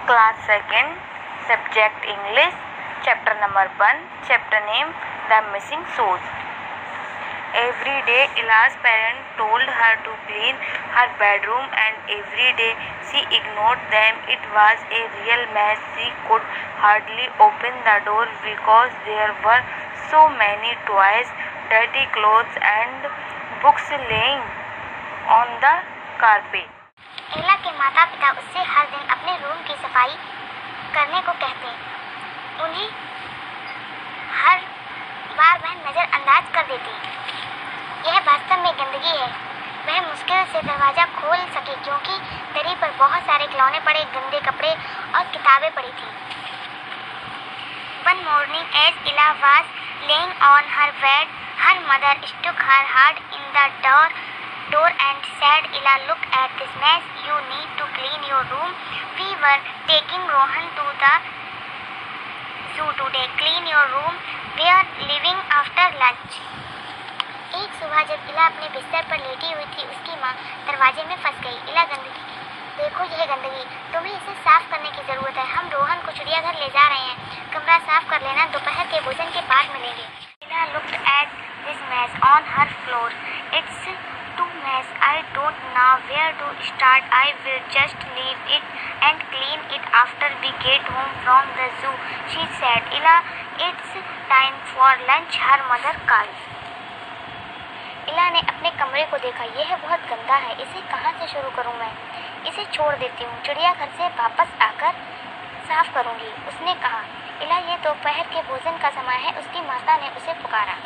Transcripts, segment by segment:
Class 2nd, Subject English, Chapter number 1, Chapter name The Missing Shoes. Every day Ila's parents told her to clean her bedroom and every day she ignored them. It was a real mess. She could hardly open the door because there were so many toys, dirty clothes and books laying on the carpet. इला के माता पिता उससे हर दिन अपने room की सफाई करने को कहते। उन्हें हर बार वह नज़रअंदाज कर देती। यह वास्तव में गंदगी है। वह मुश्किल से दरवाज़ा खोल सकी क्योंकि दरी पर बहुत सारे खिलौने पड़े, गंदे कपड़े और किताबें पड़ी थीं। One morning as Ila was laying on her bed, her mother stuck her head in the door and said, Ila, look at this mess. You need to clean your room. We were taking Rohan to the zoo today. Clean your room. We are leaving after lunch. एक सुबह जब इला अपने बिस्तर पर लेटी हुई थी, उसकी माँ दरवाजे में फंस गई। इला, गंदगी देखो, यह गंदगी, तुम्हें इसे साफ करने की जरूरत है। हम रोहन को चिड़ियाघर ले जा रहे हैं। कमरा साफ कर लेना, दोपहर के भोजन के बाद मिलेंगे। इला looked at this mess on her floor. It's too mess. I don't know where to start. I will just leave it and clean it after we get home from the zoo, she said. Ila, it's time for lunch, her mother called. इला ने अपने कमरे को देखा। यह बहुत गंदा है। इसे कहाँ से शुरू करूँ मैं? इसे छोड़ देती हूँ। चिड़ियाघर से वापस आकर साफ करूँगी, उसने कहा। इला, ये दोपहर के भोजन का समय है, उसकी माता ने उसे पुकारा।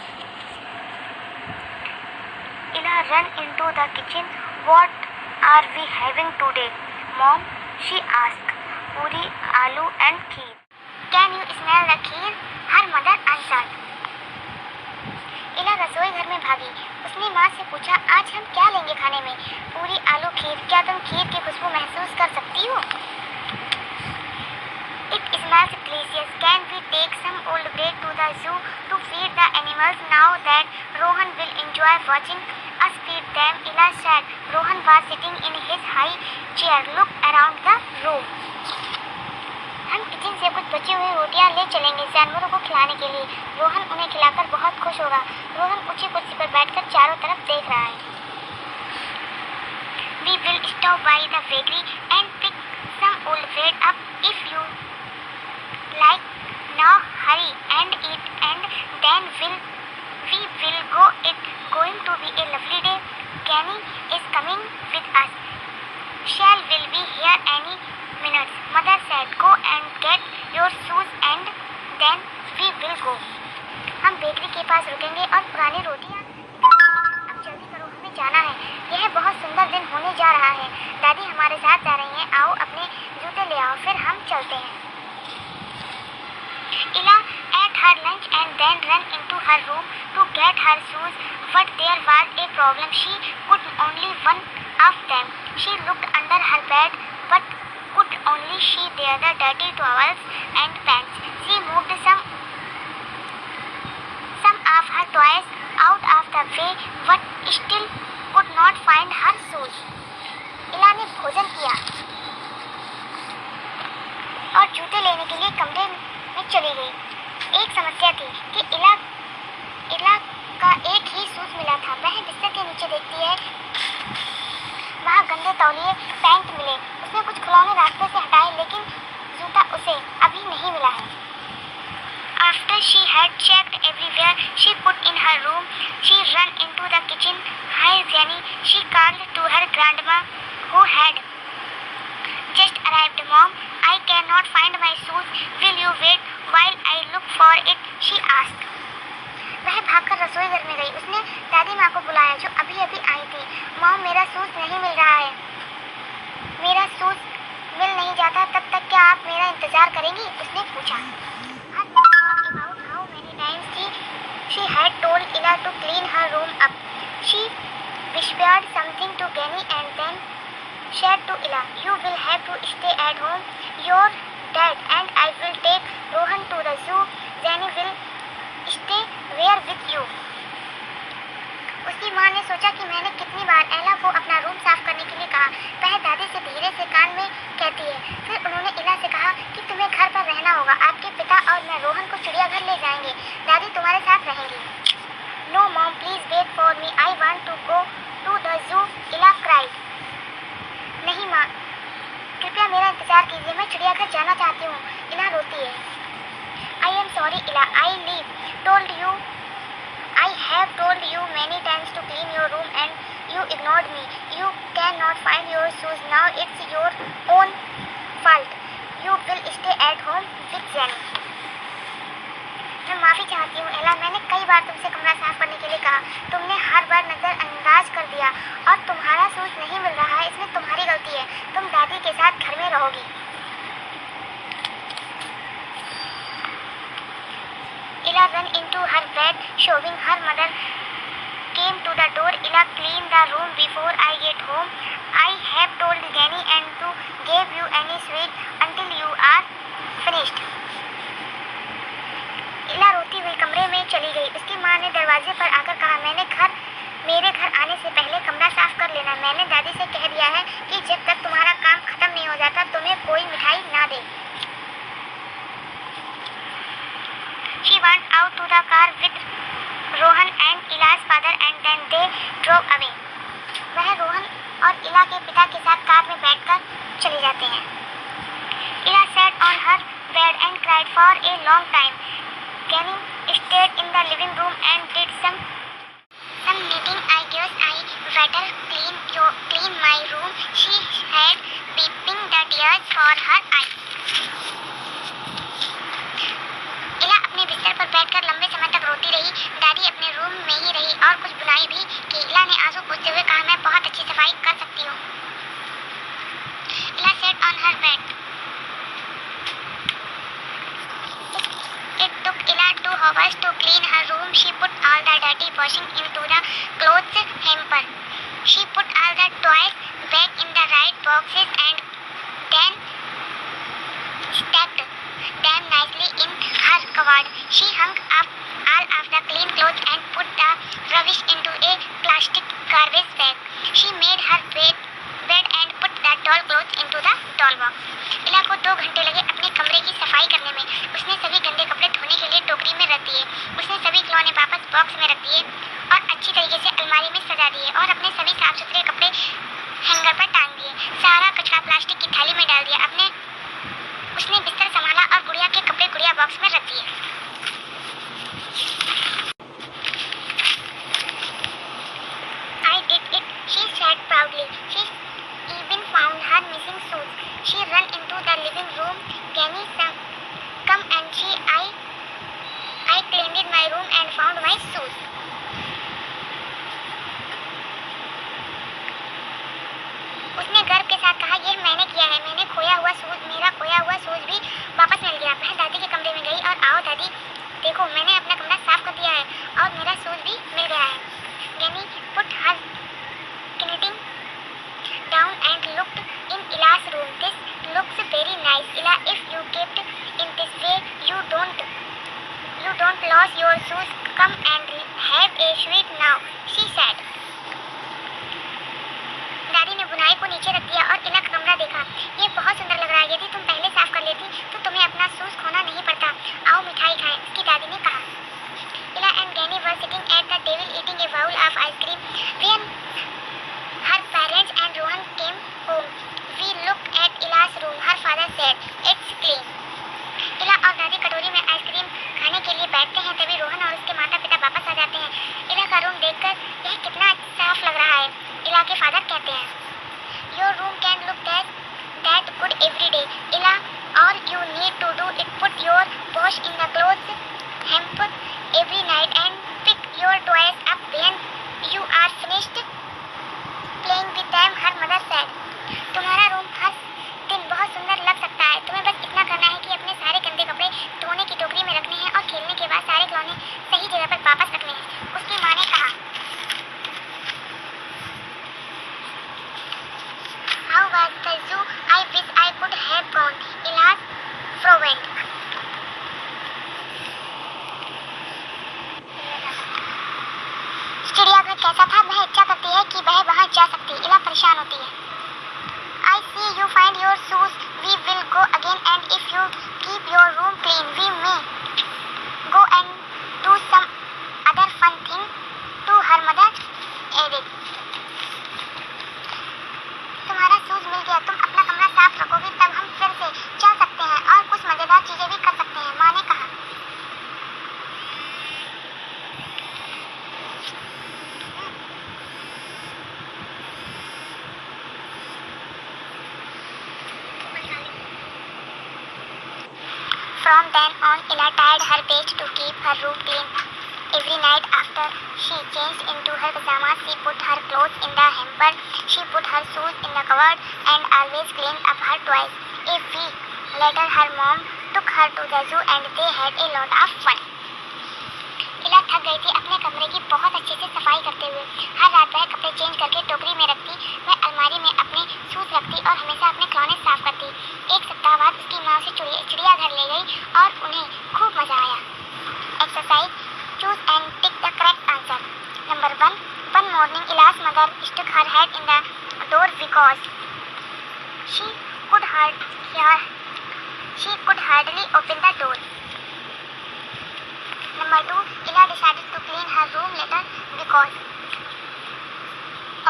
इला ran into the kitchen. What are we having today, Mom? She asked. Puri, aloo and kheer. Can you smell the kheer? Her mother answered. इला रसोई घर में भागी। उसने माँ से पूछा, आज हम क्या लेंगे खाने में? पूरी, आलू, खीर। क्या तुम खीर की खुशबू महसूस कर सकती हो? It smells delicious. Can we take some old bread to the zoo to feed the animals now that Rohan will enjoy watching us feed them? Ila said. Rohan was sitting in his high chair. Look around the room. हम kitchen से कुछ बची हुई रोटियां ले चलेंगे जानवरों को खिलाने के लिए। रोहन उन्हें खिलाकर बहुत खुश होगा। रोहन ऊंची कुर्सी पर बैठकर चारों तरफ देख रहा है। We will stop by the bakery and pick some old bread up if you like. Now hurry and eat and then we will go. It's going to be a lovely day. Kenny is coming with us. Shall will be here any minute. Mother said, go and get your shoes and then we will go. हम bakery के पास रुकेंगे और पुरानी रोटियां अब जल्दी करो, हमें जाना है। यह बहुत सुंदर दिन होने जा रहा है। दादी हमारे साथ जा रही हैं। आओ अपने जूते ले आओ, फिर हम चलते हैं। Ila ate her lunch and then ran into her room to get her shoes. But there was a problem. She could only one of them. She looked under her bed but could only see there the dirty towels and pants. She moved some of her toys out of the way but still could not find her shoes. इला ने भोजन किया और जूते लेने के लिए कमरे में चली गई। एक समस्या थी कि इला का एक ही शूज मिला था। वह बिस्तर के नीचे देखती है, वहाँ गंदे तौलिए, पैंट मिले। उसने कुछ खिलौने रास्ते से हटाए लेकिन जूता उसे अभी नहीं मिला है। After she had checked everywhere she could in her room, she ran into the kitchen. Hi Jenny, she called to her grandma who had just arrived. Mom, I cannot find my shoes. Will you wait while I look for it? She asked. वह भागकर रसोई घर में गई। उसने दादी माँ को बुलाया जो अभी अभी आई थी। मॉम, मेरा शूज नहीं मिल रहा है। मेरा शूज मिल नहीं जाता तब तक क्या आप मेरा इंतजार करेंगी? उसने पूछा। About how many times she had told Ila to clean her room up. She whispered something to Kenny and then said to Ila, you will have to stay at home. Your dad and I will take Rohan to the zoo. Jenny will stay where with you. उसकी माँ ने सोचा कि मैंने कितनी बार एला को अपना रूम साफ करने के लिए कहा। वह दादी से धीरे से कान में कहती है। फिर उन्होंने इला से कहा, होगा। आपके पिता और मैं रोहन को चिड़ियाघर ले जाएंगे। दादी तुम्हारे साथ रहेंगी। No mom, please wait for me, I want to go to the zoo, Ila cried. नहीं माँ, कृपया मेरा इंतजार कीजिए, मैं चिड़ियाघर जाना चाहती हूँ, इला रोती है। आई एम सॉरी इला, आई have told you many times to clean your room and you ignored me. You cannot find your shoes now. It's your own fault. You will stay at home with Jenny. मैं माफ़ी चाहती हूँ एला, मैंने कई बार तुमसे कमरा साफ करने के लिए कहा, तुमने हर बार नज़रअंदाज कर दिया और तुम्हारा शूज नहीं मिल रहा है, इसमें तुम्हारी गलती है। तुम दादी के साथ घर में रहोगी। Ella ran into her bed, showing her mother came to the door. Ella, clean the room before I get home. I have told Jenny and to give you any sweet until you are finished. Ella रोती हुई कमरे में चली गई। उसकी माँ ने दरवाजे पर आकर कहा, मेरे घर आने से पहले कमरा साफ कर लेना। मैंने दादी से कह दिया है कि जब तक तुम्हारा काम खत्म नहीं हो जाता तुम्हें कोई मिठाई ना दे। She went out to the car with Rohan and Ila's father and then they drove away. वह रोहन और इला के पिता के साथ कार में बैठकर चले जाते हैं। Ila sat on her bed and cried for a long time. Jenny stayed in the living room and did some knitting. I guess I better clean my room, she said, wiping the tears for her eyes. इला अपने बिस्तर पर बैठकर लंबे समय तक रोती रही। दादी अपने रूम में ही रही और कुछ बुनाई भी की। इला ने आंसू पोंछते हुए कहा, मैं बहुत अच्छी सफाई कर सकती हूँ। इला sat on her bed. It took Ella 2 hours to clean her room. She put all the dirty washing into the clothes hamper. She put all the toys back in the right boxes and then stacked them nicely in her cupboard. She hung up all of the clean clothes and put the rubbish into a plastic garbage bag. She made her bed and put the doll clothes into the doll box. इला को 2 घंटे लगे अपने कमरे की सफाई करने में। उसने सभी गंदे कपड़े धोने के लिए टोकरी में रख दिए। उसने सभी खिलौने वापस बॉक्स में रख दिए और अच्छी तरीके से अलमारी में सजा दिए और अपने सभी साफ सुथरे कपड़े हैंगर पर टांग दिए। सारा कचरा प्लास्टिक की थाली में डाल दिया। उसने बिस्तर संभाला और गुड़िया के कपड़े गुड़िया बॉक्स में रख दिए। I did it, she said proudly. She even found her missing shoes. She ran into the living room. Jenny, come and see. I cleaned my room and found my shoes. उसने गर्व के साथ कहा, ये मैंने किया है। मेरा खोया हुआ शूज भी वापस मिल गया। वह दादी के कमरे में गई और आओ दादी, देखो मैंने अपना कमरा साफ कर दिया है और मेरा शूज भी मिल गया है। Jenny put her knitting down and looked in Ila's room. This looks very nice, Ila. If you kept in this way, you don't lose your shoes. Come and have a sweet now, she said. दादी ने बुनाई को नीचे रख दिया और इला का कमरा देखा। ये बहुत सुंदर लग रहा है। यदि तुम पहले साफ कर लेती तो तुम्हें अपना शूज खोना नहीं पड़ता। आओ मिठाई खाएं, उसकी दादी ने कहा। Ella and Jenny were sitting at the table eating a bowl of ice cream when her parents and Rohan came home. We looked at Ella's room. Her father said, "It's clean." Ella और दादी कटोरी में ice cream खाने के लिए बैठते हैं, तभी रोहन और उसके माता पिता वापस आ जाते हैं। Ella का रूम देखकर यह कितना साफ लग रहा है, Ella के फादर कहते हैं। Your room can look that good every day, Ella. From then on, Ella tried her best to keep her room clean. Every night after she changed into her pajamas, she put her clothes in the hamper, she put her shoes in the cupboard, and always cleaned up her toys. A week later, her mom took her to the zoo and they had a lot of fun. इला थक गई थी अपने कमरे की बहुत अच्छे से सफाई करते हुए। हर रात वह कपड़े चेंज करके टोकरी में रखती, वह अलमारी में अपने शूज रखती और हमेशा अपने खिलौने साफ करती। एक सप्ताह बाद उसकी माँ उसे चिड़ियाघर ले गई और उन्हें खूब मजा आया। Exercise, choose and tick the correct answer. Number 1, one morning Ila's mother stuck her head in the door because she could hardly open the door. Number 2, Ella decided to clean her room later because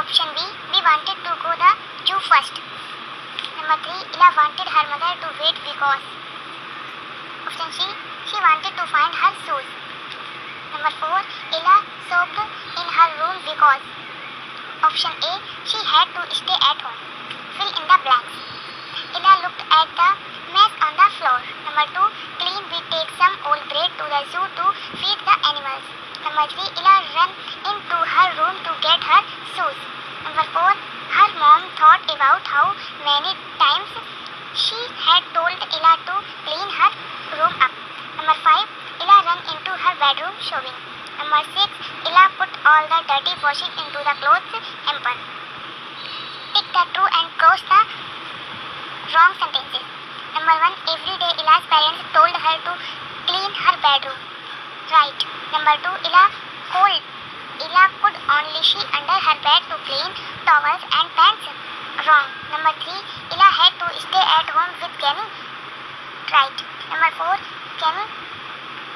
option B, we wanted to go the zoo first. Number 3, Ella wanted her mother to wait because option C, she wanted to find her shoes. Number 4, Ella soaked in her room because option A, she had to stay at home. Fill in the blanks. Ella looked at the mess on the floor. Number 2, clean, we take some old bread to the zoo to feed the animals. Number 3, Ella ran into her room to get her shoes. Number 4, her mom thought about how many times she had told Ella to clean her room up. Number 5, Ella ran into her bedroom showing. Number 6, Ella put all the dirty washing into the clothes hamper. Tick the true and cross the wrong sentences. Number 1, every day Ella's parents told her to clean her bedroom. Right. Number 2, Ella could only see under her bed to clean towels and pants. Wrong. Number 3, Ella had to stay at home with Kenny. Right. Number 4, Kenny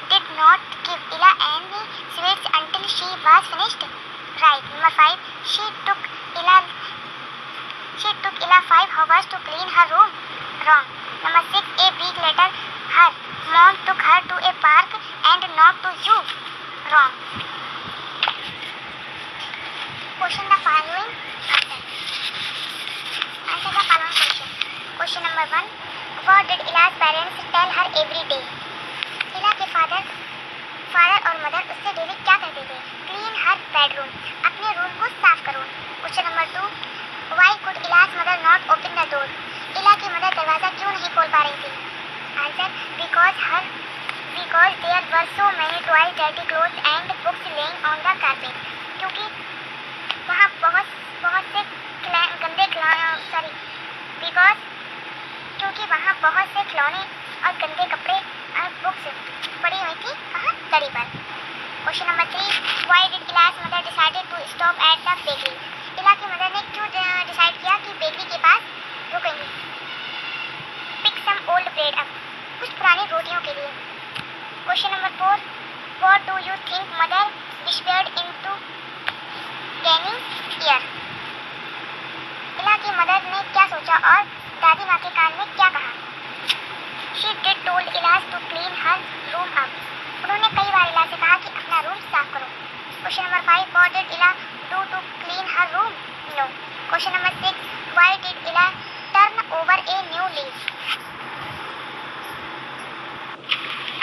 did not give Ella any sweets until she was finished. Right. Number 5, she took Ella 5 hours to clean her room. Wrong. Number 6, a week later, her mom took her to a park and not to zoo. Wrong. Question the following answer. Answer the following question. Question number 1, what did Ella's parents tell her every day? Ella के father और mother उससे daily क्या कहते थे? Clean her bedroom. अपने room को साफ करो. Question number 2, why could Ella's mother not open the door? Ella की मदर दरवाजा क्यों नहीं खोल पा रही थी? Answer, because there were so many toys, dirty clothes and books laying on the carpet. क्योंकि वहाँ बहुत से खिलौने और गंदे कपड़े और बुक्स पड़ी हुई थी कहाँ? दरी पर. Question number 3, why did Ella's mother decided to stop at the bakery? Ella की मदर ने क्यों डिसाइड किया कि बेकरी के पास रुकेंगी? Pick some old bread up. कुछ पुरानी रोटियों के लिए. Question number 4, what do you think mother whispered into Kenny's ear? Ella की मदर ने क्या सोचा और दादी माँ के कान में क्या कहा? She did told Ella to clean her room up. उन्होंने कई बार Ella से कहा कि अपना रूम साफ करो. Question number 5, what did Ella do to clean her room? No. Question number 6, why did Ella turn over a new leaf?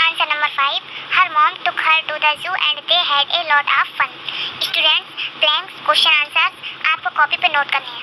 Answer number 5, her mom took her to the zoo and they had a lot of fun. Students, blanks, question answers आपको copy पे note करने हैं.